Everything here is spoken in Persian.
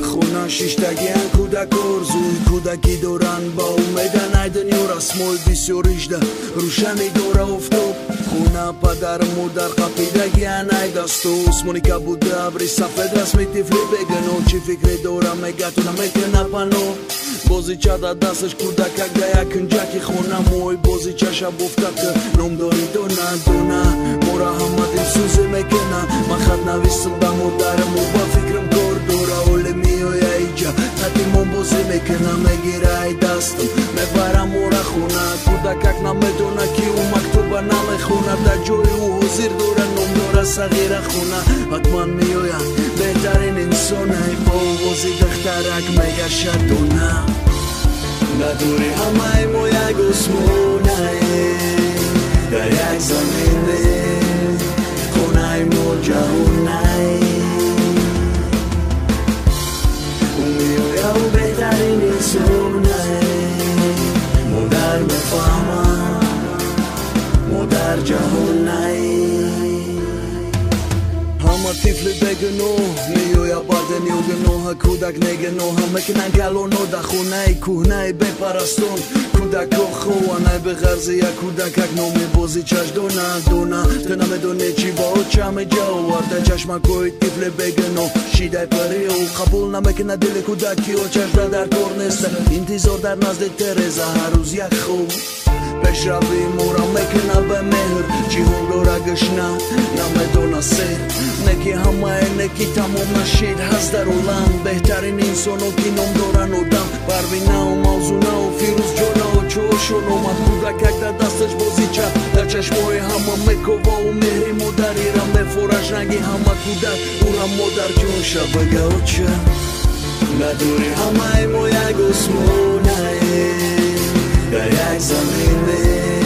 خونه شیشتگیان کودک ارزوی کودکی دوران با اومدن ایدن یورا سمول بیسیوریشده روشنی دوره افتاد خونه پدر مادر قپیدگیان ایدستو اسمونیکا بوده ابری سفید رسمی تیفلی بگنو چی فکری دوره میگتونه میکنه پنو بازیچه در دستش کودکک ده یک کنجکی خونه موی بازیچه شب افتاد که نام داری دونه مورا همه سوزی میکنه من خط نویسم به مادرم و با فکرم کار دوره اولی میای ایجا حتیمون بازی میکنه میگیره ای دستم میبرم مورا خونه کودکک نمیدونه کی او مکتوبه نمیخونه در جای او حضیر دوره نام دوره صغیره خونه حتما میای بهترین انسانه با بازی دخترک میگه شدونه ندوری همه ما یک اسمونه در یک زمینه خونه ما جهونه اون میویه و بهترین انسانه مادر میفهمم مادر جهونه همه تیفلی بگنو میویا بعد نیوگنو کودک نگنو همه کنن گلونو در خونه کوهنه بپرستون کودک خوانه به غرزی یک کودک اک نومی بازی چش دونه تو نمیدونی چی با چم جاورده چشمه کوی تیفلی بگنو شیده پری و قبول نمیکنه دل کودکی و چشم در کار نیسته انتظار در نزد ترزه هر روز یک خوب پیش روی مورا میکنه به مهر چی هم رو رگشنه نمیدونه سر نکی همه نکی تمام نشید هست در اولم بهترین انسانو که نام دارن و دم پروینه و موزونه و فیروز جانه و چوشون اومد کودکک در دستش بازیچه در چشمای همه میکوبا و مهری مادری رم بفورش رنگی همه کودک او رم مادر جون شبه گوچه ندوری همه ما یک اسمونه در یک زمینه